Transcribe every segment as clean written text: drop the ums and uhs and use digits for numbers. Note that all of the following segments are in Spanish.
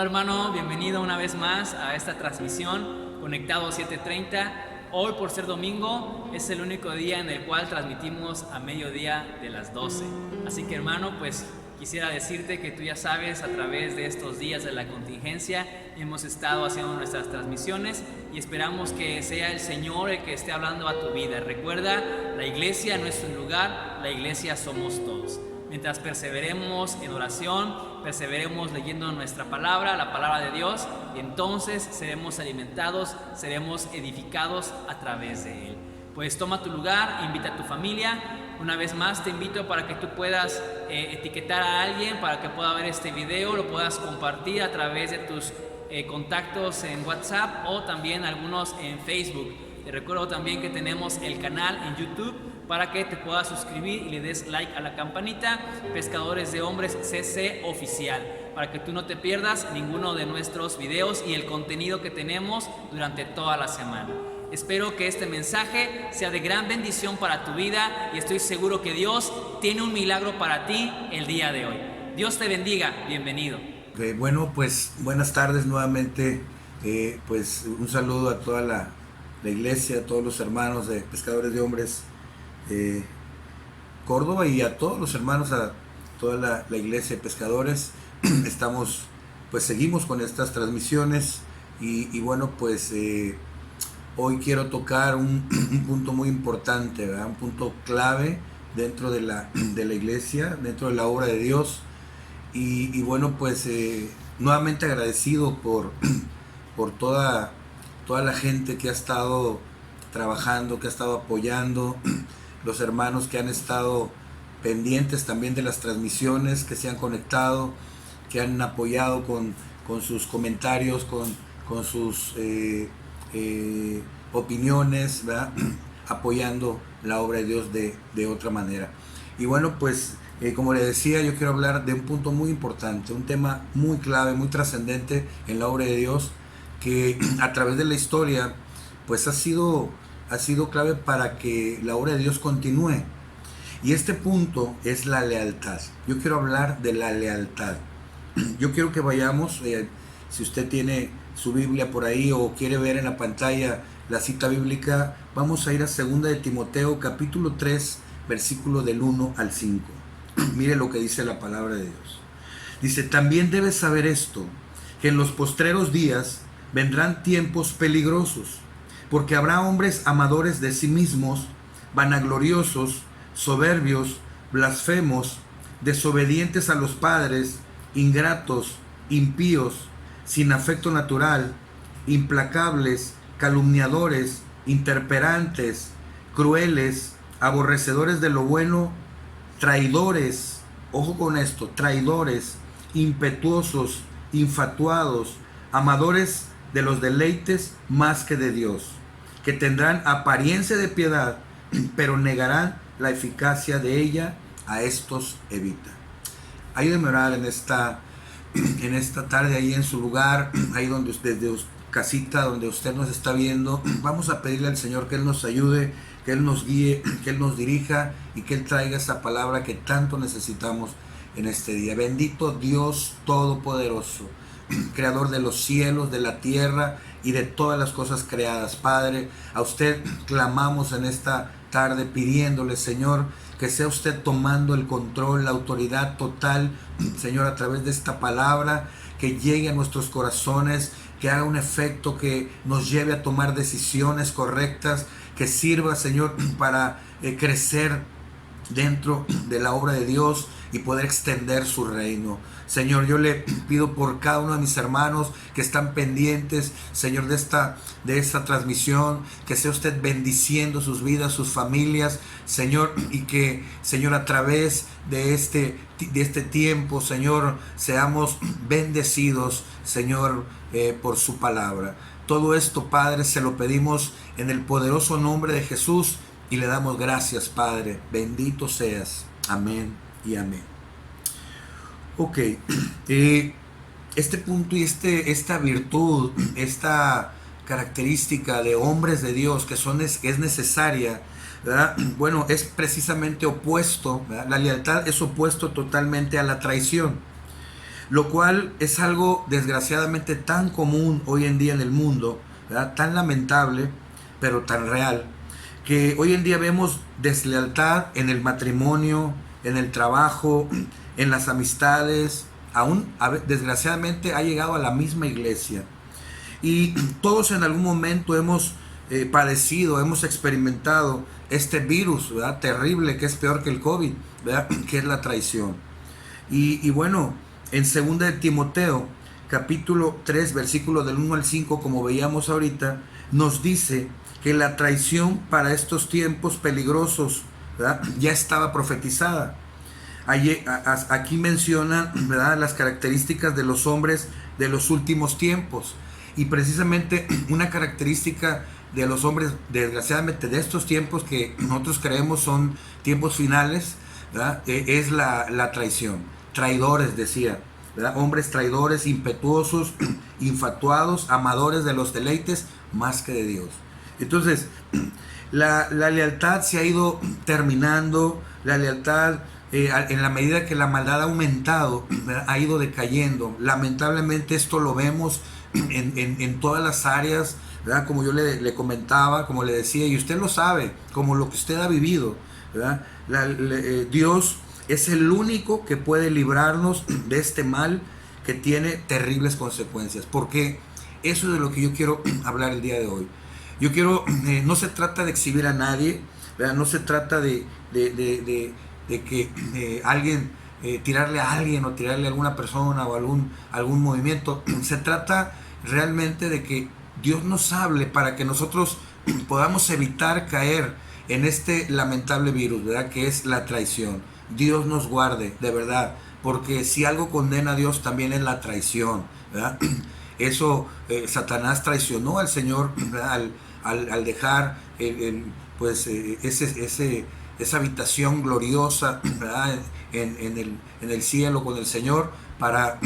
Hola hermano, bienvenido una vez más a esta transmisión Conectado 730. Hoy, por ser domingo, es el único día en el cual transmitimos a mediodía de las 12. Así que hermano, pues quisiera decirte que tú ya sabes, a través de estos días de la contingencia hemos estado haciendo nuestras transmisiones y esperamos que sea el Señor el que esté hablando a tu vida. Recuerda, la iglesia no es un lugar, la iglesia somos todos. Mientras perseveremos en oración, perseveremos leyendo nuestra palabra, la palabra de Dios, y entonces seremos alimentados, seremos edificados a través de Él. Pues toma tu lugar, invita a tu familia. Una vez más te invito para que tú puedas etiquetar a alguien para que pueda ver este video, lo puedas compartir a través de tus contactos en WhatsApp o también algunos en Facebook. Te recuerdo también que tenemos el canal en YouTube para que te puedas suscribir y le des like a la campanita, Pescadores de Hombres CC Oficial, para que tú no te pierdas ninguno de nuestros videos y el contenido que tenemos durante toda la semana. Espero que este mensaje sea de gran bendición para tu vida y estoy seguro que Dios tiene un milagro para ti el día de hoy. Dios te bendiga, bienvenido. Bueno, pues buenas tardes nuevamente. Pues un saludo a toda la iglesia, a todos los hermanos de Pescadores de Hombres Córdoba y a todos los hermanos, a toda la iglesia de pescadores. Seguimos con estas transmisiones y bueno, pues hoy quiero tocar un punto muy importante, ¿verdad? Un punto clave dentro de la iglesia, dentro de la obra de Dios. Y bueno, pues nuevamente agradecido por toda la gente que ha estado trabajando, que ha estado apoyando, los hermanos que han estado pendientes también de las transmisiones, que se han conectado, que han apoyado con sus comentarios, con sus opiniones, ¿verdad? Apoyando la obra de Dios de otra manera. Y bueno, pues como le decía, yo quiero hablar de un punto muy importante, un tema muy clave, muy trascendente en la obra de Dios, que a través de la historia pues ha sido clave para que la obra de Dios continúe. Y este punto es la lealtad. Yo quiero hablar de la lealtad. Yo quiero que vayamos, si usted tiene su Biblia por ahí o quiere ver en la pantalla la cita bíblica, vamos a ir a 2 de Timoteo capítulo 3, versículo del 1 al 5. Mire lo que dice la palabra de Dios. Dice: también debes saber esto, que en los postreros días vendrán tiempos peligrosos, porque habrá hombres amadores de sí mismos, vanagloriosos, soberbios, blasfemos, desobedientes a los padres, ingratos, impíos, sin afecto natural, implacables, calumniadores, interperantes, crueles, aborrecedores de lo bueno, traidores, ojo con esto, traidores, impetuosos, infatuados, amadores de los deleites más que de Dios, que tendrán apariencia de piedad, pero negarán la eficacia de ella. A estos evita. Ayúdeme a orar en esta tarde, ahí en su lugar, ahí donde usted, desde casita, donde usted nos está viendo. Vamos a pedirle al Señor que Él nos ayude, que Él nos guíe, que Él nos dirija y que Él traiga esa palabra que tanto necesitamos en este día. Bendito Dios Todopoderoso, Creador de los cielos, de la tierra y de todas las cosas creadas. Padre, a usted clamamos en esta tarde pidiéndole, Señor, que sea usted tomando el control, la autoridad total, Señor, a través de esta palabra, que llegue a nuestros corazones, que haga un efecto, que nos lleve a tomar decisiones correctas, que sirva, Señor, para crecer dentro de la obra de Dios y poder extender su reino. Señor, yo le pido por cada uno de mis hermanos que están pendientes, Señor, de esta transmisión, que sea usted bendiciendo sus vidas, sus familias, Señor, y que, Señor, a través de este tiempo, Señor, seamos bendecidos, Señor, por su palabra. Todo esto, Padre, se lo pedimos en el poderoso nombre de Jesús y le damos gracias, Padre. Bendito seas. Amén y amén. Ok, este punto y esta virtud, esta característica de hombres de Dios que es necesaria, ¿verdad? Bueno, es precisamente opuesto, ¿verdad? La lealtad es opuesto totalmente a la traición. lo cual es algo desgraciadamente tan común hoy en día en el mundo, ¿verdad? Tan lamentable, pero tan real, que hoy en día vemos deslealtad en el matrimonio, en el trabajo, en las amistades, aún desgraciadamente ha llegado a la misma iglesia. Y todos en algún momento hemos padecido, hemos experimentado este virus, ¿verdad? Terrible, que es peor que el COVID, ¿verdad? Que es la traición. Y bueno, en 2 de Timoteo, capítulo 3, versículo del 1 al 5, como veíamos ahorita, nos dice que la traición para estos tiempos peligrosos, ¿verdad? Ya estaba profetizada. Aquí menciona, ¿verdad?, las características de los hombres de los últimos tiempos. Y precisamente una característica de los hombres, desgraciadamente, de estos tiempos que nosotros creemos son tiempos finales, ¿verdad?, es la traición. Traidores, decía, ¿verdad? Hombres traidores, impetuosos, infatuados, amadores de los deleites más que de Dios. Entonces, la lealtad se ha ido terminando, la lealtad en la medida que la maldad ha aumentado, ¿verdad?, ha ido decayendo. Lamentablemente esto lo vemos en todas las áreas, ¿verdad? Como yo le comentaba, como le decía, y usted lo sabe, como lo que usted ha vivido, ¿verdad? Dios es el único que puede librarnos de este mal que tiene terribles consecuencias, porque eso es de lo que yo quiero hablar el día de hoy. Yo quiero, no se trata de exhibir a nadie, ¿verdad? No se trata de que alguien, tirarle a alguien o tirarle a alguna persona o algún movimiento. Se trata realmente de que Dios nos hable para que nosotros podamos evitar caer en este lamentable virus, ¿verdad?, que es la traición. Dios nos guarde, de verdad, porque si algo condena a Dios también es la traición, ¿verdad? Eso, Satanás traicionó al Señor, ¿verdad?, al dejar esa habitación gloriosa, ¿verdad?, en el cielo con el Señor, para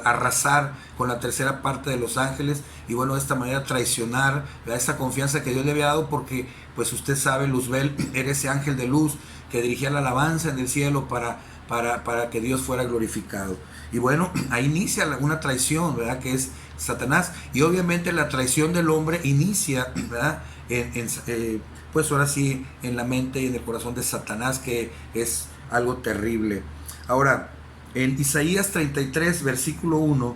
arrasar con la tercera parte de los ángeles, y bueno, de esta manera traicionar, ¿verdad?, esa confianza que Dios le había dado, porque pues usted sabe, Luzbel era ese ángel de luz que dirigía la alabanza en el cielo para que Dios fuera glorificado. Y bueno, ahí inicia una traición, ¿verdad?, que es Satanás, y obviamente la traición del hombre inicia, ¿verdad?, pues ahora sí, en la mente y en el corazón de Satanás, que es algo terrible. Ahora, en Isaías 33, versículo 1,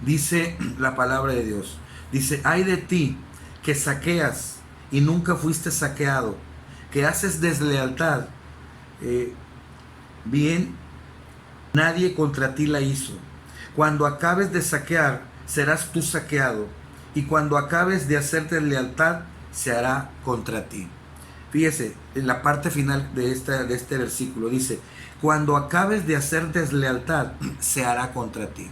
dice la palabra de Dios. Dice: ay de ti que saqueas y nunca fuiste saqueado, que haces deslealtad, bien, nadie contra ti la hizo. Cuando acabes de saquear, serás tú saqueado, y cuando acabes de hacer deslealtad, se hará contra ti. Fíjese, en la parte final de este versículo dice: cuando acabes de hacer deslealtad, se hará contra ti.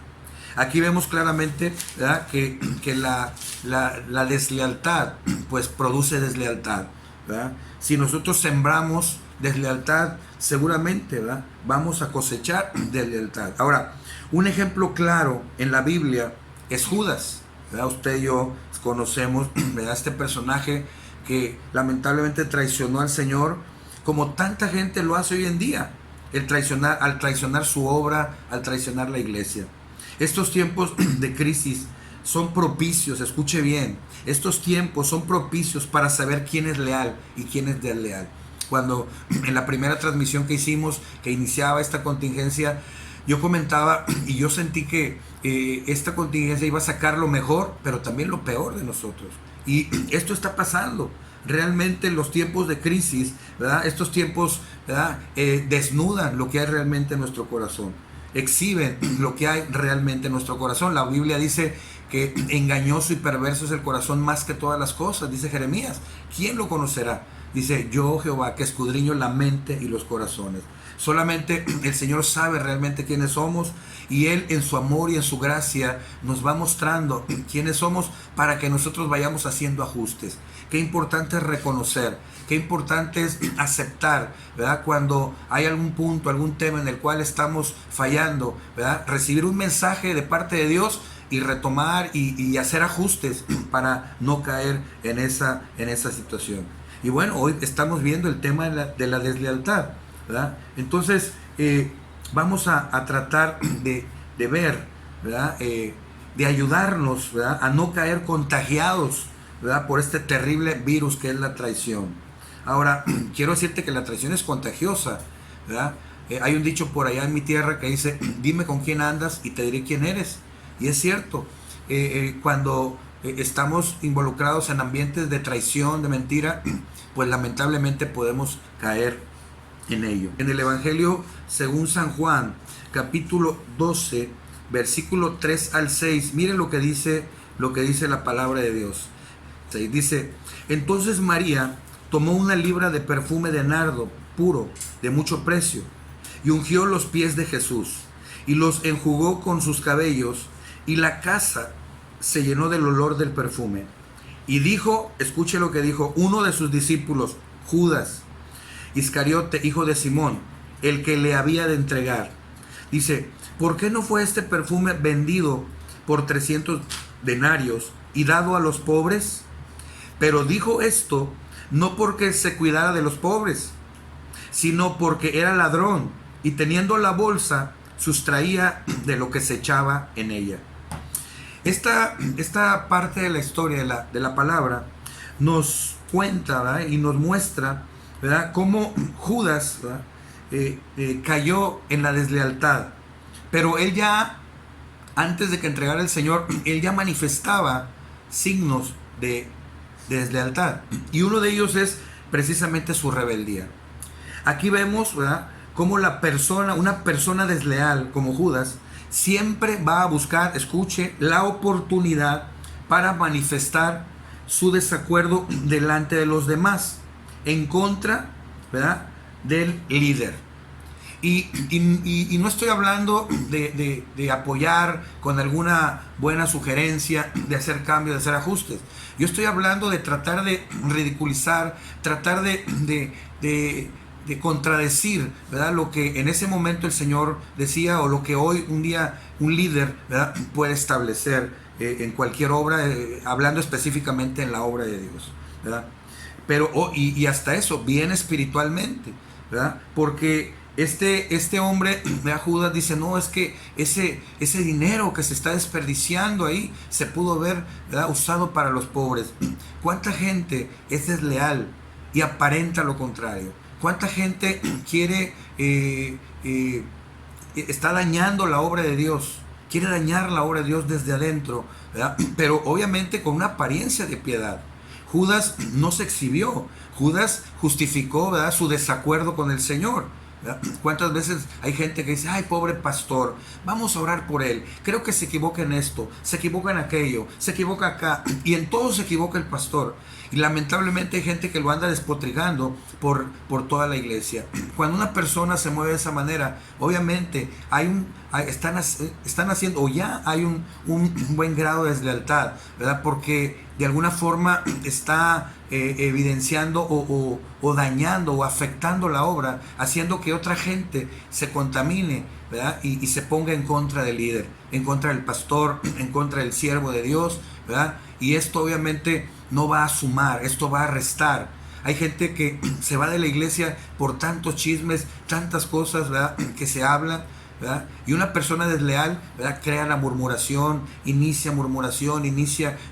Aquí vemos claramente, ¿verdad?, que la deslealtad pues produce deslealtad, ¿verdad? Si nosotros sembramos deslealtad, seguramente, ¿verdad?, vamos a cosechar deslealtad. Ahora, un ejemplo claro en la Biblia es Judas, ¿verdad? Usted y yo conocemos, ¿verdad?, este personaje que lamentablemente traicionó al Señor, como tanta gente lo hace hoy en día, al traicionar su obra, al traicionar la iglesia. Estos tiempos de crisis son propicios, escuche bien, estos tiempos son propicios para saber quién es leal y quién es desleal. Cuando en la primera transmisión que hicimos, que iniciaba esta contingencia, yo comentaba y yo sentí que esta contingencia iba a sacar lo mejor, pero también lo peor de nosotros. Y esto está pasando. Realmente los tiempos de crisis, ¿verdad?, estos tiempos, ¿verdad?, desnudan lo que hay realmente en nuestro corazón, exhiben lo que hay realmente en nuestro corazón. La Biblia dice que engañoso y perverso es el corazón más que todas las cosas, dice Jeremías. ¿Quién lo conocerá? Dice: yo, Jehová, que escudriño la mente y los corazones. Solamente el Señor sabe realmente quiénes somos, y Él en su amor y en su gracia nos va mostrando quiénes somos para que nosotros vayamos haciendo ajustes. Qué importante es reconocer, qué importante es aceptar, ¿verdad?, cuando hay algún punto, algún tema en el cual estamos fallando, ¿verdad?, recibir un mensaje de parte de Dios y retomar y hacer ajustes para no caer en esa situación. Y bueno, hoy estamos viendo el tema de la deslealtad, ¿verdad? Entonces, vamos a tratar de ver, ¿verdad? De ayudarnos, ¿verdad? A no caer contagiados, ¿verdad? Por este terrible virus que es la traición. Ahora, quiero decirte que la traición es contagiosa, ¿verdad? Hay un dicho por allá en mi tierra que dice, dime con quién andas y te diré quién eres. Y es cierto, cuando estamos involucrados en ambientes de traición, de mentira, pues lamentablemente podemos caer en ello. En el Evangelio según San Juan, capítulo 12, versículo 3 al 6, miren lo que dice la palabra de Dios. Dice, entonces María tomó una libra de perfume de nardo puro, de mucho precio, y ungió los pies de Jesús, y los enjugó con sus cabellos, y la casa se llenó del olor del perfume. Y dijo, escuche lo que dijo, uno de sus discípulos, Judas Iscariote, hijo de Simón, el que le había de entregar. Dice, ¿por qué no fue este perfume vendido por 300 denarios y dado a los pobres? Pero dijo esto no porque se cuidara de los pobres, sino porque era ladrón y teniendo la bolsa sustraía de lo que se echaba en ella. Esta parte de la historia de la palabra nos cuenta, ¿verdad? Y nos muestra, ¿verdad?, cómo Judas, ¿verdad?, cayó en la deslealtad. Pero él ya, antes de que entregara el Señor, él ya manifestaba signos de deslealtad. Y uno de ellos es precisamente su rebeldía. Aquí vemos, ¿verdad?, cómo una persona desleal como Judas, siempre va a buscar, escuche, la oportunidad para manifestar su desacuerdo delante de los demás, en contra, ¿verdad?, del líder. Y no estoy hablando de apoyar con alguna buena sugerencia, de hacer cambios, de hacer ajustes. Yo estoy hablando de tratar de ridiculizar, tratar de contradecir, ¿verdad?, lo que en ese momento el Señor decía, o lo que hoy un día un líder, ¿verdad?, puede establecer en cualquier obra, hablando específicamente en la obra de Dios, ¿verdad? Pero y hasta eso, bien espiritualmente, ¿verdad? Porque este hombre, ¿verdad?, Judas, dice, no, es que ese dinero que se está desperdiciando ahí se pudo haber, ¿verdad?, usado para los pobres. ¿Cuánta gente es desleal y aparenta lo contrario? ¿Cuánta gente quiere, está dañando la obra de Dios? Quiere dañar la obra de Dios desde adentro, ¿verdad? Pero obviamente con una apariencia de piedad. Judas no se exhibió. Judas justificó, ¿verdad?, su desacuerdo con el Señor, ¿verdad? ¿Cuántas veces hay gente que dice, ay, pobre pastor, vamos a orar por él, creo que se equivoca en esto, se equivoca en aquello, se equivoca acá, y en todo se equivoca el pastor? Y lamentablemente hay gente que lo anda despotricando por toda la iglesia. Cuando una persona se mueve de esa manera, obviamente están haciendo, o ya hay un buen grado de deslealtad, ¿verdad? Porque de alguna forma está evidenciando o dañando o afectando la obra, haciendo que otra gente se contamine, ¿verdad? Y se ponga en contra del líder, en contra del pastor, en contra del siervo de Dios, ¿verdad? Y esto obviamente no va a sumar, esto va a restar. Hay gente que se va de la iglesia por tantos chismes, tantas cosas, ¿verdad?, que se hablan, ¿verdad? Y una persona desleal, ¿verdad?, crea la murmuración, inicia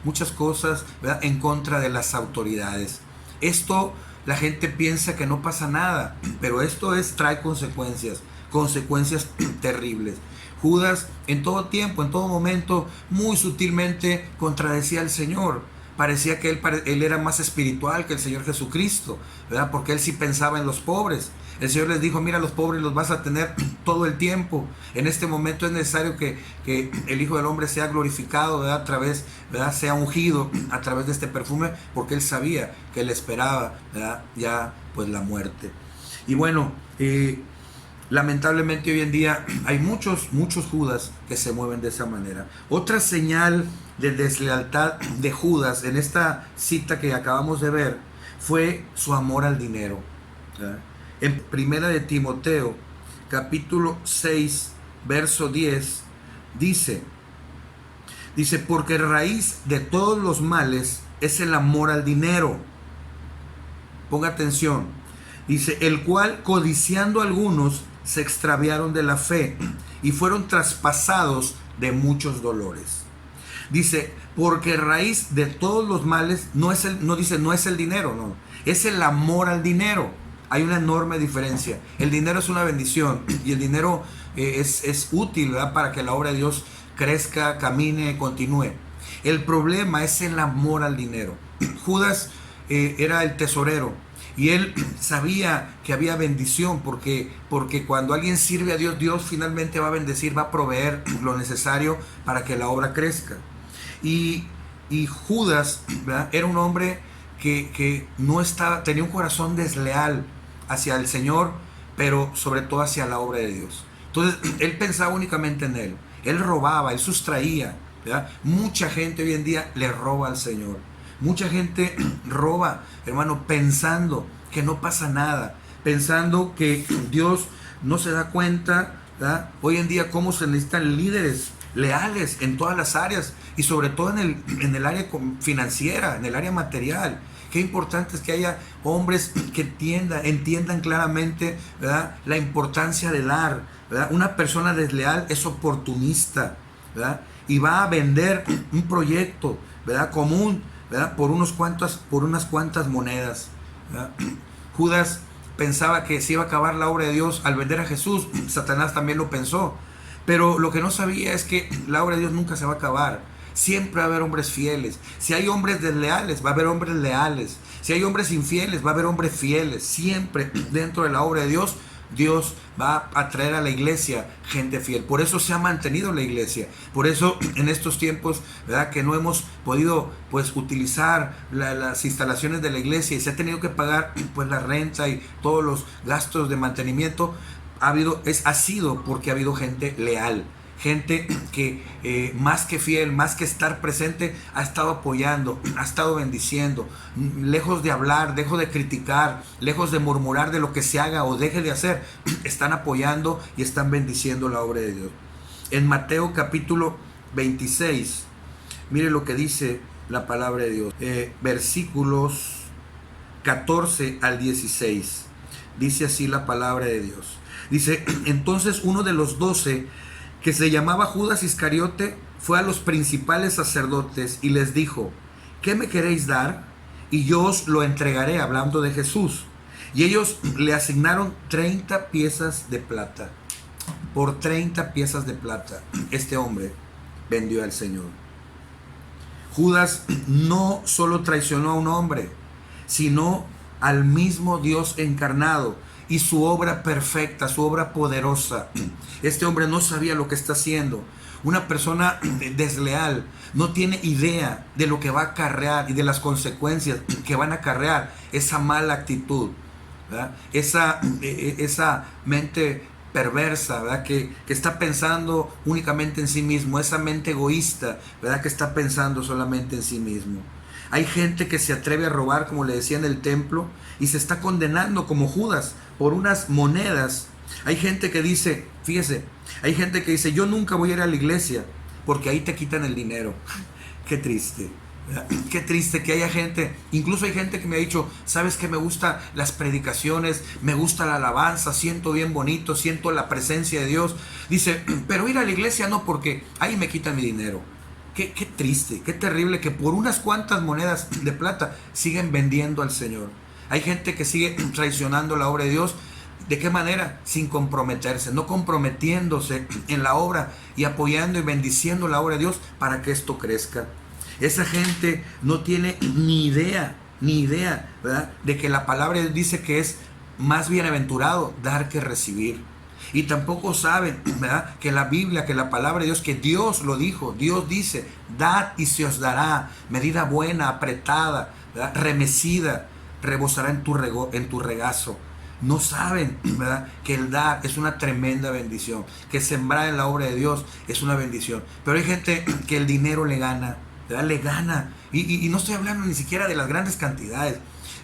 muchas cosas, ¿verdad?, en contra de las autoridades. Esto, la gente piensa que no pasa nada, pero esto trae consecuencias terribles. Judas en todo tiempo, en todo momento, muy sutilmente contradecía al Señor. Parecía que él era más espiritual que el Señor Jesucristo, ¿verdad?, porque él sí pensaba en los pobres. El Señor les dijo, mira, los pobres los vas a tener todo el tiempo. En este momento es necesario que el Hijo del Hombre sea glorificado, ¿verdad?, a través, ¿verdad?, sea ungido a través de este perfume, porque él sabía que le esperaba, ¿verdad?, ya pues la muerte. Y bueno, lamentablemente hoy en día hay muchos Judas que se mueven de esa manera. Otra señal de deslealtad de Judas en esta cita que acabamos de ver fue su amor al dinero, ¿verdad? En Primera de Timoteo, capítulo 6, verso 10, dice, porque raíz de todos los males es el amor al dinero. Ponga atención. Dice, el cual codiciando algunos se extraviaron de la fe y fueron traspasados de muchos dolores. Dice, porque raíz de todos los males no es el dinero, no, es el amor al dinero. Hay una enorme diferencia. El dinero es una bendición y el dinero es útil, ¿verdad?, para que la obra de Dios crezca, camine, continúe. El problema es el amor al dinero. Judas era el tesorero y él sabía que había bendición porque cuando alguien sirve a Dios, Dios finalmente va a bendecir, va a proveer lo necesario para que la obra crezca. Y Judas, ¿verdad?, era un hombre que no estaba, tenía un corazón desleal hacia el Señor, pero sobre todo hacia la obra de Dios. Entonces él pensaba únicamente en él robaba, él sustraía, ¿verdad? Mucha gente hoy en día le roba al Señor. Mucha gente roba, hermano, pensando que no pasa nada, pensando que Dios no se da cuenta, ¿verdad? Hoy en día cómo se necesitan líderes leales en todas las áreas y sobre todo en el área financiera, en el área material. Qué importante es que haya hombres que entiendan claramente, ¿verdad?, la importancia de dar, ¿verdad? Una persona desleal es oportunista, ¿verdad?, y va a vender un proyecto, ¿verdad?, común, ¿verdad?, por unas cuantas monedas, ¿verdad? Judas pensaba que se iba a acabar la obra de Dios al vender a Jesús. Satanás también lo pensó, pero lo que no sabía es que la obra de Dios nunca se va a acabar. Siempre va a haber hombres fieles. Si hay hombres desleales, va a haber hombres leales. Si hay hombres infieles, va a haber hombres fieles. Siempre dentro de la obra de Dios, Dios va a traer a la iglesia gente fiel. Por eso se ha mantenido la iglesia. Por eso en estos tiempos, ¿verdad?, que no hemos podido pues utilizar las instalaciones de la iglesia y se ha tenido que pagar pues la renta y todos los gastos de mantenimiento, ha sido porque ha habido gente leal. Gente que más que fiel, más que estar presente, ha estado apoyando, ha estado bendiciendo, lejos de hablar, lejos de criticar, lejos de murmurar de lo que se haga o deje de hacer, están apoyando y están bendiciendo la obra de Dios. En Mateo capítulo 26, mire lo que dice la palabra de Dios, versículos 14 al 16, dice así la palabra de Dios. Dice, entonces uno de los 12, que se llamaba Judas Iscariote, fue a los principales sacerdotes y les dijo, ¿qué me queréis dar? Y yo os lo entregaré, hablando de Jesús. Y ellos le asignaron 30 piezas de plata. Por 30 piezas de plata, este hombre vendió al Señor. Judas no solo traicionó a un hombre, sino al mismo Dios encarnado y su obra perfecta, su obra poderosa. Este hombre no sabía lo que está haciendo. Una persona desleal no tiene idea de lo que va a acarrear y de las consecuencias que van a acarrear esa mala actitud, ¿verdad? Esa mente perversa, ¿verdad?, que está pensando únicamente en sí mismo, esa mente egoísta, ¿verdad?, que está pensando solamente en sí mismo. Hay gente que se atreve a robar, como le decía, en el templo y se está condenando como Judas por unas monedas. Hay gente que dice, fíjese, hay gente que dice, yo nunca voy a ir a la iglesia porque ahí te quitan el dinero. Qué triste, ¿verdad? Qué triste que haya gente, incluso hay gente que me ha dicho, sabes que me gustan las predicaciones, me gusta la alabanza, siento bien bonito, siento la presencia de Dios. Dice, pero ir a la iglesia no, porque ahí me quitan mi dinero. Qué triste, qué terrible que por unas cuantas monedas de plata siguen vendiendo al Señor. Hay gente que sigue traicionando la obra de Dios. ¿De qué manera? Sin comprometerse, no comprometiéndose en la obra y apoyando y bendiciendo la obra de Dios para que esto crezca. Esa gente no tiene ni idea, ¿verdad?, de que la palabra de Dios dice que es más bienaventurado dar que recibir. Y tampoco saben, ¿verdad?, que la Biblia, que la palabra de Dios, que Dios lo dijo. Dios dice, dad y se os dará, medida buena, apretada, ¿verdad?, remecida, rebosará en tu regazo. No saben, ¿verdad?, que el dar es una tremenda bendición, que sembrar en la obra de Dios es una bendición. Pero hay gente que el dinero le gana, ¿verdad?, le gana. Y no estoy hablando ni siquiera de las grandes cantidades.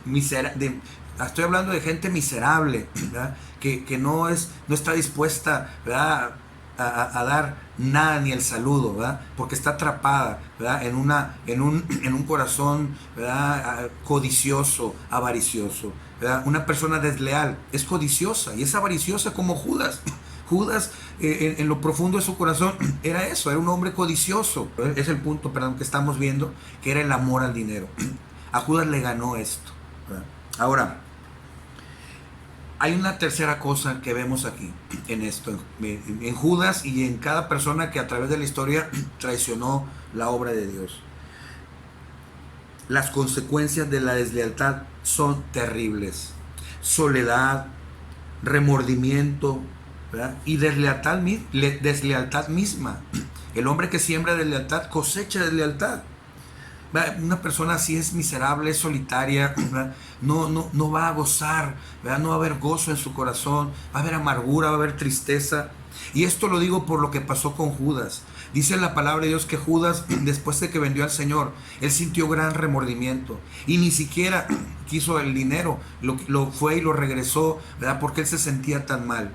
Estoy hablando de gente miserable, ¿verdad?, que no está dispuesta, ¿verdad?, a dar nada ni el saludo, ¿verdad? Porque está atrapada, ¿verdad? En un corazón, ¿verdad? Codicioso, avaricioso, ¿verdad? Una persona desleal es codiciosa y es avariciosa como Judas. Judas, en lo profundo de su corazón, era eso, era un hombre codicioso. Es el punto, perdón, que estamos viendo, que era el amor al dinero. A Judas le ganó esto, ¿verdad? Ahora, hay una tercera cosa que vemos aquí en esto, en Judas y en cada persona que a través de la historia traicionó la obra de Dios. Las consecuencias de la deslealtad son terribles. Soledad, remordimiento, ¿verdad? Y deslealtad misma. El hombre que siembra deslealtad cosecha deslealtad. Una persona así es miserable, es solitaria, no va a gozar, ¿verdad? No va a haber gozo en su corazón, va a haber amargura, va a haber tristeza. Y esto lo digo por lo que pasó con Judas. Dice la palabra de Dios que Judas, después de que vendió al Señor, él sintió gran remordimiento y ni siquiera quiso el dinero, lo fue y lo regresó, ¿verdad? Porque él se sentía tan mal.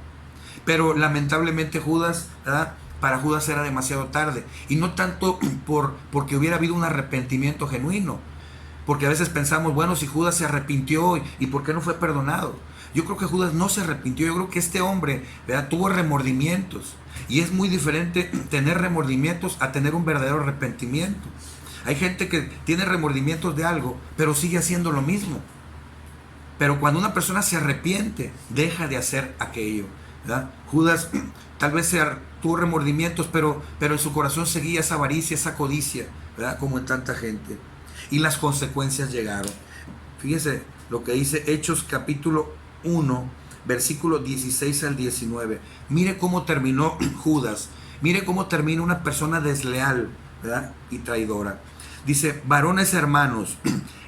Pero lamentablemente Judas, ¿verdad? Para Judas era demasiado tarde. Y no tanto porque hubiera habido un arrepentimiento genuino. Porque a veces pensamos, bueno, si Judas se arrepintió, ¿y por qué no fue perdonado? Yo creo que Judas no se arrepintió. Yo creo que este hombre, ¿verdad? Tuvo remordimientos. Y es muy diferente tener remordimientos a tener un verdadero arrepentimiento. Hay gente que tiene remordimientos de algo, pero sigue haciendo lo mismo. Pero cuando una persona se arrepiente, deja de hacer aquello, ¿verdad? Judas tal vez tuvo remordimientos, pero en su corazón seguía esa avaricia, esa codicia, ¿verdad? Como en tanta gente. Y las consecuencias llegaron. Fíjense lo que dice Hechos capítulo 1, versículos 16 al 19. Mire cómo terminó Judas. Mire cómo termina una persona desleal, ¿verdad? Y traidora. Dice: varones hermanos,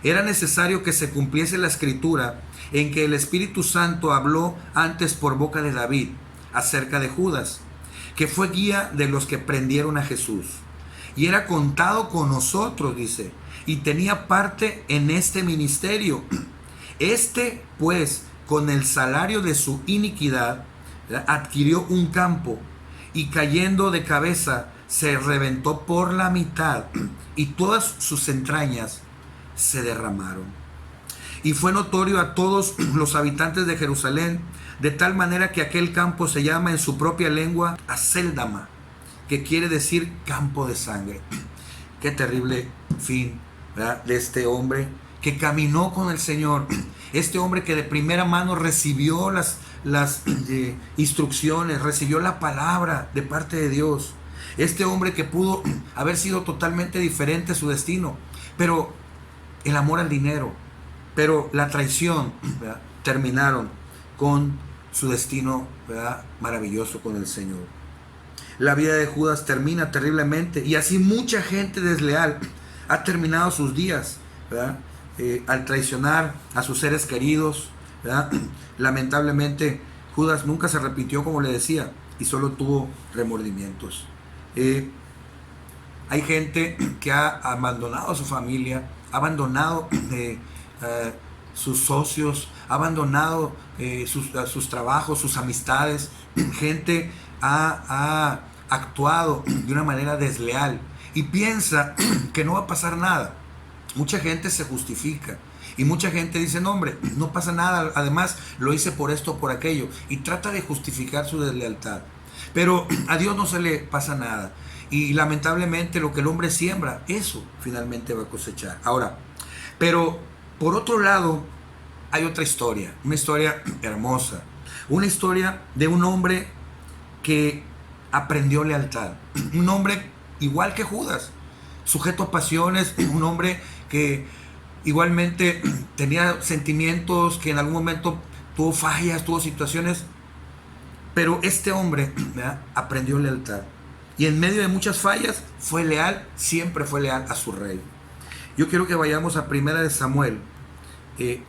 era necesario que se cumpliese la escritura en que el Espíritu Santo habló antes por boca de David acerca de Judas, que fue guía de los que prendieron a Jesús. Y era contado con nosotros, dice, y tenía parte en este ministerio. Este, pues, con el salario de su iniquidad, adquirió un campo y cayendo de cabeza se reventó por la mitad y todas sus entrañas se derramaron. Y fue notorio a todos los habitantes de Jerusalén, de tal manera que aquel campo se llama en su propia lengua Acéldama, que quiere decir campo de sangre. Qué terrible fin, ¿verdad? De este hombre que caminó con el Señor, este hombre que de primera mano recibió las instrucciones, recibió la palabra de parte de Dios, este hombre que pudo haber sido totalmente diferente su destino, pero el amor al dinero, pero la traición, ¿verdad? Terminaron con su destino, ¿verdad? Maravilloso con el Señor. La vida de Judas termina terriblemente y así mucha gente desleal ha terminado sus días, ¿verdad? Al traicionar a sus seres queridos, ¿verdad? Lamentablemente Judas nunca se arrepintió, como le decía, y solo tuvo remordimientos. Hay gente que ha abandonado a su familia, ha abandonado sus socios, ha abandonado sus trabajos, sus amistades. Gente ha actuado de una manera desleal y piensa que no va a pasar nada. Mucha gente se justifica y mucha gente dice: no, hombre, no pasa nada, además lo hice por esto o por aquello, y trata de justificar su deslealtad. Pero a Dios no se le pasa nada, y lamentablemente lo que el hombre siembra, eso finalmente va a cosechar. Ahora, pero por otro lado hay otra historia, una historia hermosa, una historia de un hombre que aprendió lealtad, un hombre igual que Judas, sujeto a pasiones, un hombre que igualmente tenía sentimientos, que en algún momento tuvo fallas, tuvo situaciones, pero este hombre, ¿verdad?, aprendió lealtad y en medio de muchas fallas fue leal, siempre fue leal a su rey. Yo quiero que vayamos a 1 Samuel,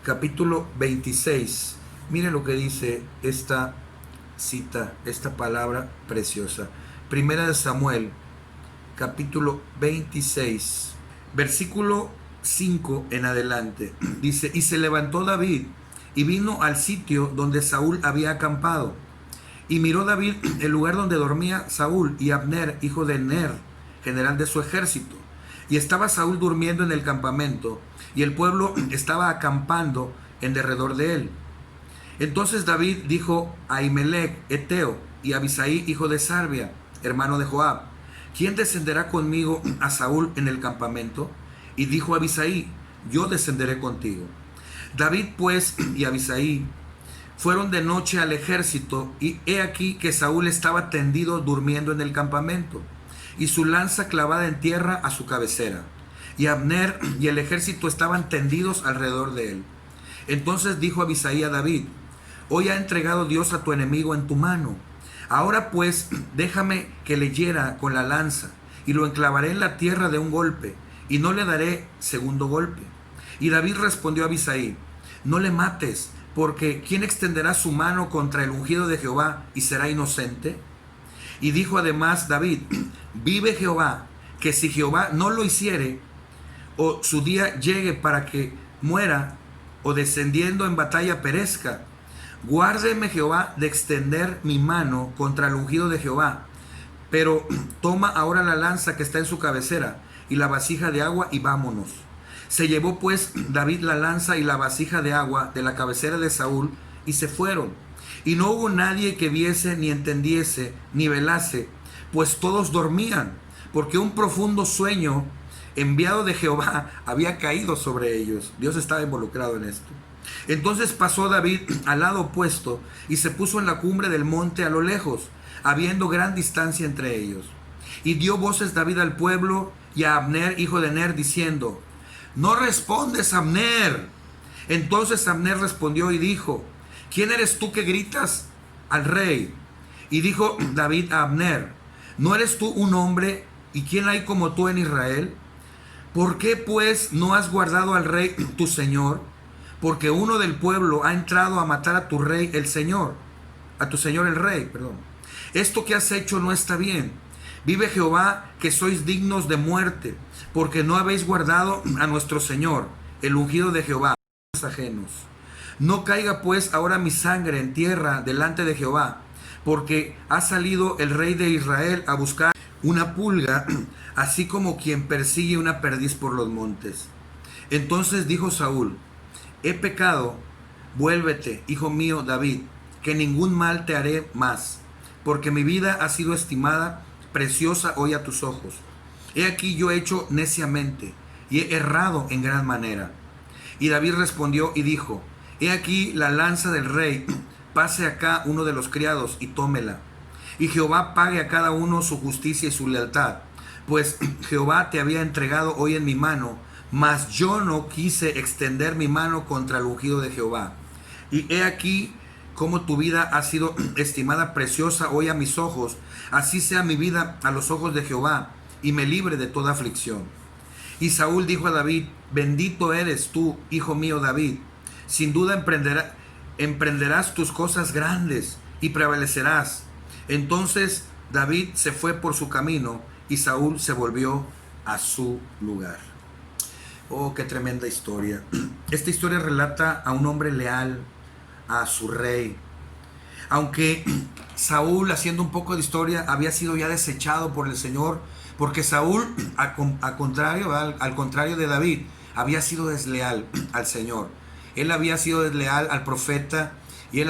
capítulo 26. Mire lo que dice esta cita, esta palabra preciosa. 1 Samuel, capítulo 26, versículo 5 en adelante. Dice: y se levantó David y vino al sitio donde Saúl había acampado, Y miró David el lugar donde dormía Saúl y Abner, hijo de Ner, general de su ejército. Y estaba Saúl durmiendo en el campamento, y el pueblo estaba acampando en derredor de él. Entonces David dijo a Ahimelech, Eteo, y a Abisai, hijo de Sarbia, hermano de Joab: ¿quién descenderá conmigo a Saúl en el campamento? Y dijo Abisai: yo descenderé contigo. David pues y Abisai fueron de noche al ejército, y he aquí que Saúl estaba tendido durmiendo en el campamento, y su lanza clavada en tierra a su cabecera. Y Abner y el ejército estaban tendidos alrededor de él. Entonces dijo Abisai a David: hoy ha entregado Dios a tu enemigo en tu mano. Ahora pues déjame que le hiera con la lanza, y lo enclavaré en la tierra de un golpe, y no le daré segundo golpe. Y David respondió a Abisai: no le mates, porque ¿quién extenderá su mano contra el ungido de Jehová y será inocente? Y dijo además David: vive Jehová, que si Jehová no lo hiciere, o su día llegue para que muera, o descendiendo en batalla perezca, guárdeme Jehová de extender mi mano contra el ungido de Jehová. Pero toma ahora la lanza que está en su cabecera y la vasija de agua, y vámonos. Se llevó pues David la lanza y la vasija de agua de la cabecera de Saúl, y se fueron. Y no hubo nadie que viese, ni entendiese, ni velase, pues todos dormían, porque un profundo sueño enviado de Jehová había caído sobre ellos. Dios estaba involucrado en esto. Entonces pasó David al lado opuesto y se puso en la cumbre del monte a lo lejos, habiendo gran distancia entre ellos. Y dio voces David al pueblo y a Abner, hijo de Ner, diciendo: ¿no respondes, Abner? Entonces Abner respondió y dijo: ¿quién eres tú que gritas al rey? Y dijo David a Abner: ¿no eres tú un hombre, y quién hay como tú en Israel? ¿Por qué pues no has guardado al rey tu señor? Porque uno del pueblo ha entrado a matar a tu rey el señor, a tu señor el rey, perdón. Esto que has hecho no está bien. Vive Jehová, que sois dignos de muerte, porque no habéis guardado a nuestro señor, el ungido de Jehová, ajenos. No caiga pues ahora mi sangre en tierra delante de Jehová, porque ha salido el rey de Israel a buscar una pulga, así como quien persigue una perdiz por los montes. Entonces dijo Saúl: he pecado, vuélvete, hijo mío David, que ningún mal te haré más, porque mi vida ha sido estimada, preciosa hoy a tus ojos. He aquí yo he hecho neciamente, y he errado en gran manera. Y David respondió y dijo: he aquí la lanza del rey, pase acá uno de los criados y tómela. Y Jehová pague a cada uno su justicia y su lealtad, pues Jehová te había entregado hoy en mi mano, mas yo no quise extender mi mano contra el ungido de Jehová. Y he aquí como tu vida ha sido estimada preciosa hoy a mis ojos, así sea mi vida a los ojos de Jehová, y me libre de toda aflicción. Y Saúl dijo a David: bendito eres tú, hijo mío David, sin duda emprenderás tus cosas grandes y prevalecerás. Entonces David se fue por su camino, y Saúl se volvió a su lugar. Oh, qué tremenda historia. Esta historia relata a un hombre leal a su rey. Aunque Saúl, haciendo un poco de historia, había sido ya desechado por el Señor, porque Saúl, al contrario de David, había sido desleal al Señor. Él había sido desleal al profeta, y él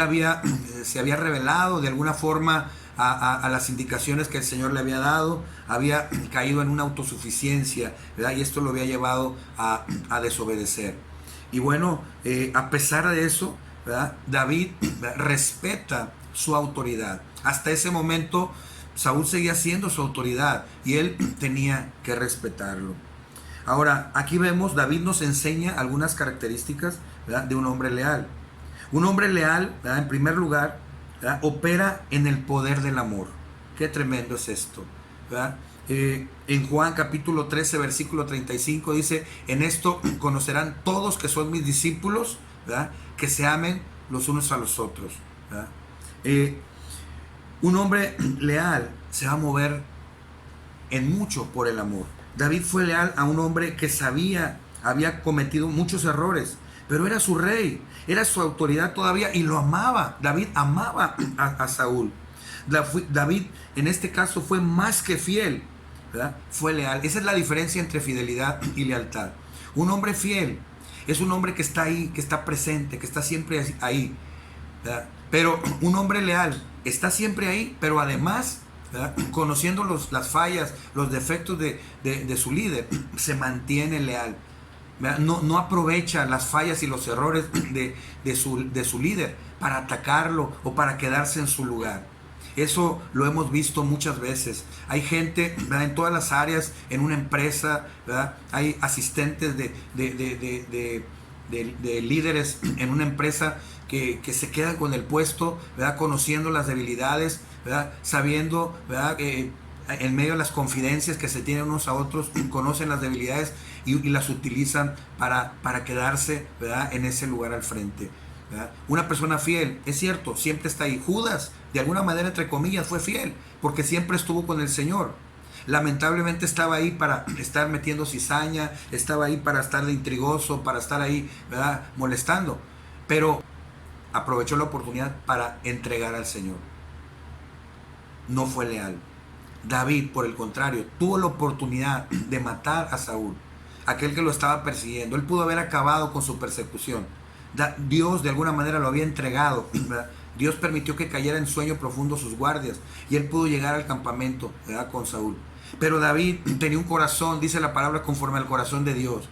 se había rebelado de alguna forma a las indicaciones que el Señor le había dado, había caído en una autosuficiencia, ¿verdad? Y esto lo había llevado a desobedecer. Y bueno, a pesar de eso, ¿verdad? David, ¿verdad?, respeta su autoridad. Hasta ese momento Saúl seguía siendo su autoridad y él tenía que respetarlo. Ahora, aquí vemos, David nos enseña algunas características, ¿verdad?, de un hombre leal. Un hombre leal, ¿verdad?, en primer lugar, ¿verdad?, opera en el poder del amor. Qué tremendo es esto, ¿verdad? En Juan capítulo 13, versículo 35 dice: en esto conocerán todos que son mis discípulos, ¿verdad?, que se amen los unos a los otros, ¿verdad? Un hombre leal se va a mover en mucho por el amor. David fue leal a un hombre que había cometido muchos errores, pero era su rey, era su autoridad todavía, y lo amaba. David amaba a Saúl. David en este caso fue más que fiel, ¿verdad? Fue leal. Esa es la diferencia entre fidelidad y lealtad. Un hombre fiel es un hombre que está ahí, que está presente, que está siempre ahí, ¿verdad? Pero un hombre leal está siempre ahí, pero además, ¿verdad?, conociendo las fallas, los defectos de su líder, se mantiene leal. No aprovecha las fallas y los errores de su líder para atacarlo o para quedarse en su lugar. Eso lo hemos visto muchas veces. Hay gente, ¿verdad?, en todas las áreas, en una empresa, ¿verdad?, hay asistentes de líderes en una empresa que se quedan con el puesto, ¿verdad?, conociendo las debilidades, ¿verdad?, sabiendo, ¿verdad?, en medio de las confidencias que se tienen unos a otros, conocen las debilidades y las utilizan para quedarse, ¿verdad?, en ese lugar al frente, ¿verdad? Una persona fiel, es cierto, siempre está ahí. Judas, de alguna manera, entre comillas, fue fiel, porque siempre estuvo con el Señor. Lamentablemente estaba ahí para estar metiendo cizaña, estaba ahí para estar de intrigoso, para estar ahí, ¿verdad?, molestando, pero aprovechó la oportunidad para entregar al Señor. No fue leal. David, por el contrario, tuvo la oportunidad de matar a Saúl, aquel que lo estaba persiguiendo. Él pudo haber acabado con su persecución. Dios de alguna manera lo había entregado, ¿verdad? Dios permitió que cayera en sueño profundo sus guardias y él pudo llegar al campamento, ¿verdad?, con Saúl. Pero David tenía un corazón, dice la palabra, conforme al corazón de Dios.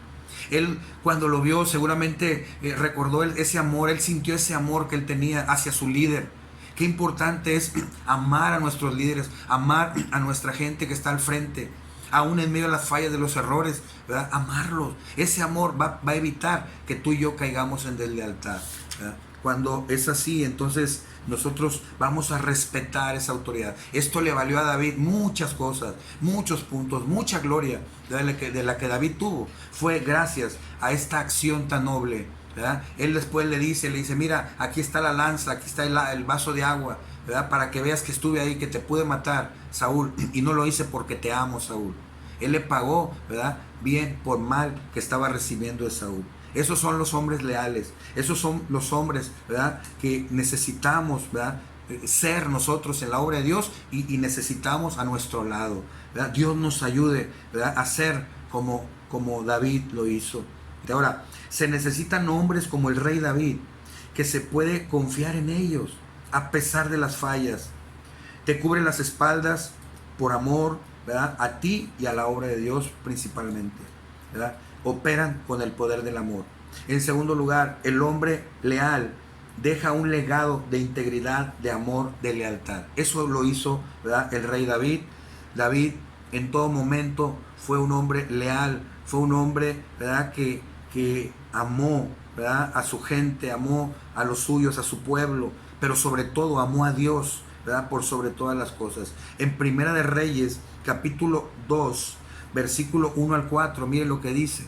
Él, cuando lo vio, seguramente recordó ese amor, él sintió ese amor que él tenía hacia su líder. Qué importante es amar a nuestros líderes, amar a nuestra gente que está al frente, aún en medio de las fallas, de los errores, ¿verdad?, amarlos. Ese amor va a evitar que tú y yo caigamos en deslealtad, ¿verdad? Cuando es así, entonces nosotros vamos a respetar esa autoridad. Esto le valió a David muchas cosas, muchos puntos, mucha gloria de la que David tuvo. Fue gracias a esta acción tan noble, ¿verdad? Él después le dice, mira, aquí está la lanza, aquí está el vaso de agua, ¿verdad?, para que veas que estuve ahí, que te pude matar, Saúl, y no lo hice porque te amo, Saúl. Él le pagó, ¿verdad?, bien por mal que estaba recibiendo de Saúl. Esos son los hombres leales, esos son los hombres, ¿verdad?, que necesitamos, ¿verdad?, ser nosotros en la obra de Dios y necesitamos a nuestro lado, ¿verdad? Dios nos ayude, ¿verdad?, a ser como David lo hizo. De ahora, se necesitan hombres como el rey David, que se puede confiar en ellos a pesar de las fallas. Te cubre las espaldas por amor, ¿verdad?, a ti y a la obra de Dios principalmente, ¿verdad? Operan con el poder del amor. En segundo lugar, el hombre leal deja un legado de integridad, de amor, de lealtad. Eso lo hizo, ¿verdad?, el rey David. David en todo momento fue un hombre leal, fue un hombre, ¿verdad?, que amó, ¿verdad?, a su gente, amó a los suyos, a su pueblo, pero sobre todo amó a Dios, ¿verdad?, por sobre todas las cosas. En Primera de Reyes, capítulo 2, versículo 1 al 4, miren lo que dice.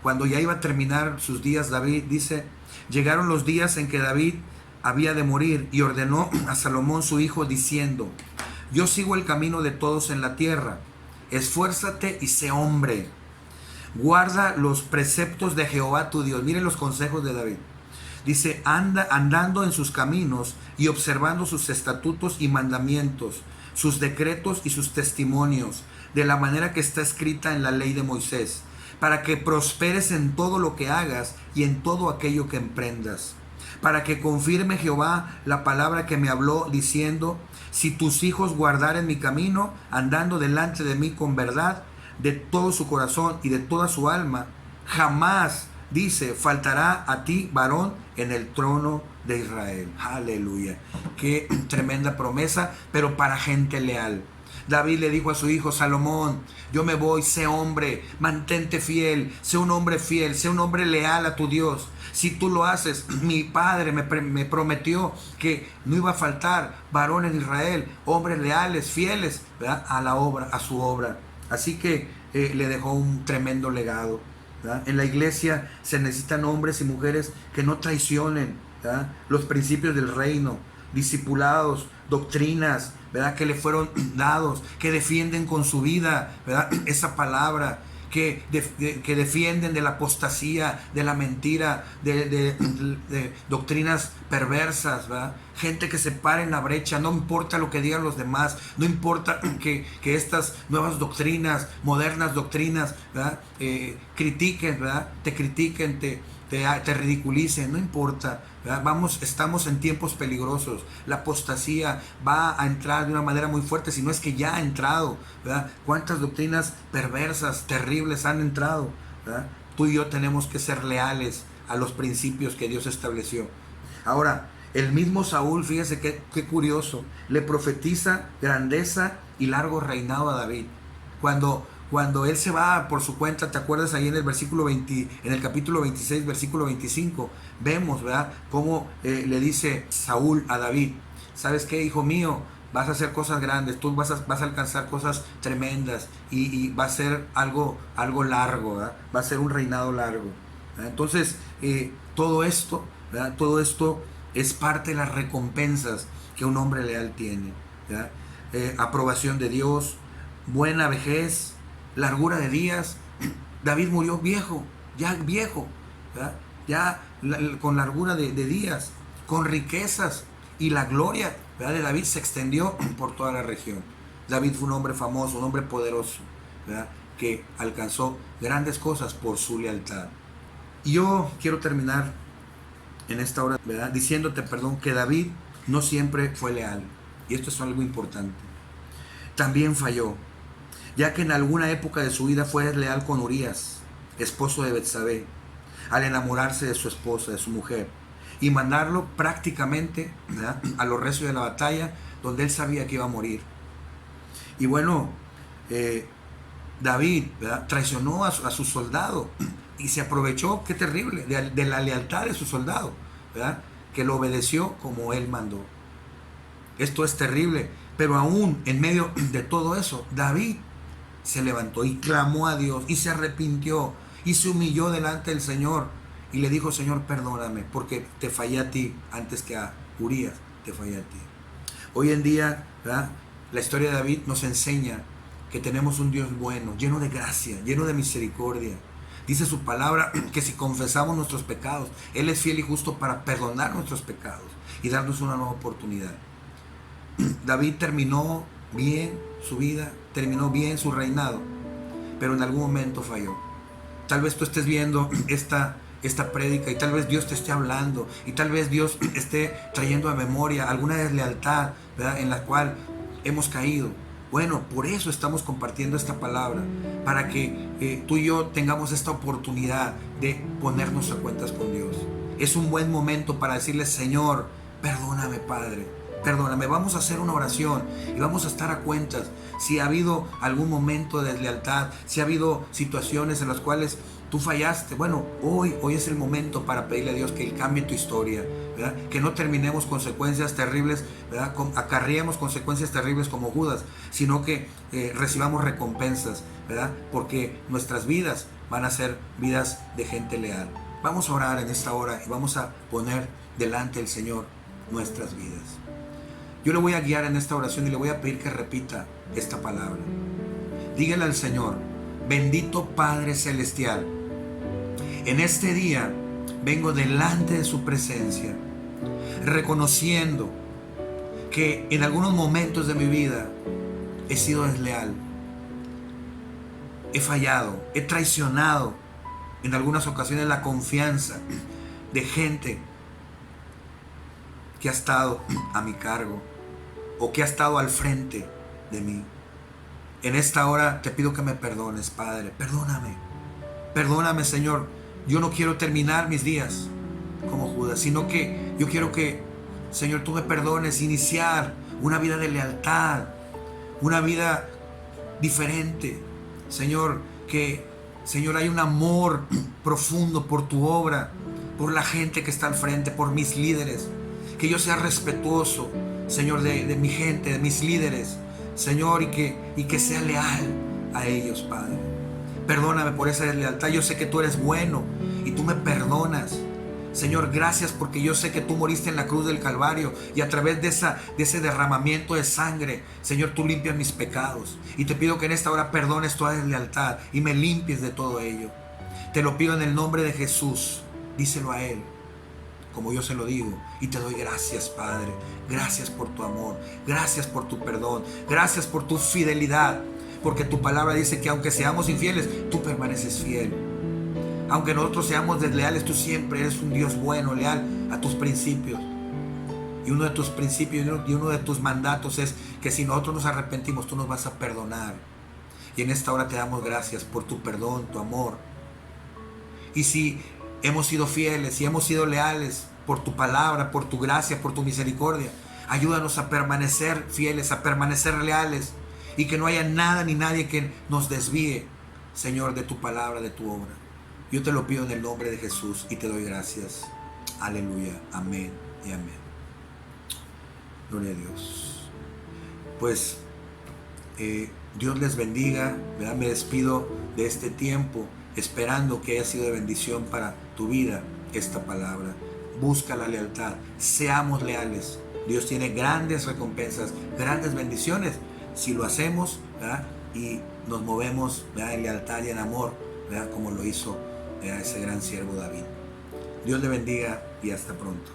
Cuando ya iba a terminar sus días, David dice: llegaron los días en que David había de morir y ordenó a Salomón su hijo diciendo: yo sigo el camino de todos en la tierra, esfuérzate y sé hombre, guarda los preceptos de Jehová tu Dios. Miren los consejos de David. Dice: andando en sus caminos y observando sus estatutos y mandamientos, sus decretos y sus testimonios, de la manera que está escrita en la ley de Moisés, para que prosperes en todo lo que hagas y en todo aquello que emprendas. Para que confirme Jehová la palabra que me habló, diciendo: si tus hijos guardaren mi camino, andando delante de mí con verdad, de todo su corazón y de toda su alma, jamás, dice, faltará a ti varón en el trono de Israel. Aleluya. Qué tremenda promesa, pero para gente leal. David le dijo a su hijo Salomón: yo me voy, sé hombre, mantente fiel, sé un hombre fiel, sé un hombre leal a tu Dios. Si tú lo haces, mi padre me prometió que no iba a faltar varón en Israel, hombres leales, fieles, ¿verdad?, a la obra, a su obra. Así que le dejó un tremendo legado, ¿verdad? En la iglesia se necesitan hombres y mujeres que no traicionen, ¿verdad?, los principios del reino, discipulados, doctrinas, ¿verdad?, que le fueron dados, que defienden con su vida, ¿verdad?, esa palabra, que defienden de la apostasía, de la mentira, de doctrinas perversas, ¿verdad? gente que se pare en la brecha, no importa lo que digan los demás, no importa que estas nuevas doctrinas, modernas doctrinas, ¿verdad? Critiquen, ¿verdad? Te critiquen, te ridiculicen, no importa, ¿verdad? Estamos en tiempos peligrosos. La apostasía va a entrar de una manera muy fuerte, si no es que ya ha entrado, ¿verdad? ¿Cuántas doctrinas perversas, terribles han entrado, ¿verdad? Tú y yo tenemos que ser leales a los principios que Dios estableció. Ahora, el mismo Saúl, fíjese qué curioso, le profetiza grandeza y largo reinado a David. Cuando él se va por su cuenta, ¿te acuerdas ahí en el capítulo 26, versículo 25? Vemos, ¿verdad?, cómo le dice Saúl a David: ¿sabes qué, hijo mío? Vas a hacer cosas grandes, tú vas a alcanzar cosas tremendas y va a ser algo largo, ¿verdad? Va a ser un reinado largo, ¿verdad? Entonces, todo esto, ¿verdad? Todo esto es parte de las recompensas que un hombre leal tiene, ¿verdad? Aprobación de Dios, buena vejez, largura de días. David murió viejo, ¿verdad? Ya con largura de días, con riquezas, y la gloria, ¿verdad?, de David se extendió por toda la región. David fue un hombre famoso, un hombre poderoso, ¿verdad?, que alcanzó grandes cosas por su lealtad. Y yo quiero terminar en esta hora, ¿verdad?, diciéndote, que David no siempre fue leal. Y esto es algo importante. También falló, ya que en alguna época de su vida fue leal con Urías, esposo de Betsabé, al enamorarse de su esposa, de su mujer, y mandarlo prácticamente, ¿verdad?, a los recios de la batalla, donde él sabía que iba a morir. Y bueno, David, ¿verdad?, traicionó a su soldado y se aprovechó, qué terrible, de la lealtad de su soldado, ¿verdad?, que lo obedeció como él mandó. Esto es terrible, pero aún en medio de todo eso, David se levantó y clamó a Dios y se arrepintió y se humilló delante del Señor y le dijo: Señor, perdóname, porque te fallé a ti antes que a Urías, te fallé a ti. Hoy en día, ¿verdad?, la historia de David nos enseña que tenemos un Dios bueno, lleno de gracia, lleno de misericordia. Dice su palabra que si confesamos nuestros pecados, Él es fiel y justo para perdonar nuestros pecados y darnos una nueva oportunidad. David terminó bien su vida, terminó bien su reinado, pero en algún momento falló. Tal vez tú estés viendo esta prédica y tal vez Dios te esté hablando y tal vez Dios esté trayendo a memoria alguna deslealtad, ¿verdad?, en la cual hemos caído. Bueno, por eso estamos compartiendo esta palabra, para que tú y yo tengamos esta oportunidad de ponernos a cuentas con Dios. Es un buen momento para decirle: Señor, perdóname, Padre, perdóname. Vamos a hacer una oración y vamos a estar a cuentas. Si ha habido algún momento de deslealtad, si ha habido situaciones en las cuales tú fallaste, bueno, hoy es el momento para pedirle a Dios que Él cambie tu historia, ¿verdad? Que no terminemos consecuencias terribles, ¿verdad?, acarreemos consecuencias terribles como Judas, sino que recibamos recompensas, ¿verdad?, porque nuestras vidas van a ser vidas de gente leal. Vamos a orar en esta hora y vamos a poner delante del Señor nuestras vidas. Yo le voy a guiar en esta oración y le voy a pedir que repita esta palabra. Dígale al Señor: bendito Padre Celestial, en este día vengo delante de su presencia, reconociendo que en algunos momentos de mi vida he sido desleal, he fallado, he traicionado en algunas ocasiones la confianza de gente que ha estado a mi cargo o que ha estado al frente de mí. En esta hora te pido que me perdones, Padre. Perdóname, Señor. Yo no quiero terminar mis días como Judas, sino que yo quiero que, Señor, tú me perdones, iniciar una vida de lealtad, una vida diferente. Señor, que, Señor, hay un amor profundo por tu obra, por la gente que está al frente, por mis líderes. Que yo sea respetuoso, Señor, de mi gente, de mis líderes, Señor, y que sea leal a ellos, Padre. Perdóname por esa deslealtad. Yo sé que tú eres bueno y tú me perdonas. Señor, gracias porque yo sé que tú moriste en la cruz del Calvario y a través de ese derramamiento de sangre, Señor, tú limpias mis pecados. Y te pido que en esta hora perdones toda deslealtad y me limpies de todo ello. Te lo pido en el nombre de Jesús. Díselo a Él. como yo se lo digo, y te doy gracias, Padre. Gracias por tu amor, gracias por tu perdón, gracias por tu fidelidad, porque tu palabra dice que aunque seamos infieles, tú permaneces fiel. Aunque nosotros seamos desleales, tú siempre eres un Dios bueno, leal a tus principios. Y uno de tus principios y uno de tus mandatos es que si nosotros nos arrepentimos, tú nos vas a perdonar. Y en esta hora te damos gracias por tu perdón, tu amor. Y si hemos sido fieles, si hemos sido leales por tu palabra, por tu gracia, por tu misericordia, ayúdanos a permanecer fieles, a permanecer leales, y que no haya nada ni nadie que nos desvíe, Señor, de tu palabra, de tu obra. Yo te lo pido en el nombre de Jesús y te doy gracias. Aleluya, amén y amén. Gloria a Dios. Pues Dios les bendiga, ¿verdad? Me despido de este tiempo esperando que haya sido de bendición para tu vida esta palabra. Busca la lealtad, seamos leales. Dios tiene grandes recompensas, grandes bendiciones si lo hacemos, ¿verdad? Y nos movemos, ¿verdad?, en lealtad y en amor, ¿verdad?, como lo hizo, ¿verdad?, ese gran siervo David. Dios le bendiga y hasta pronto.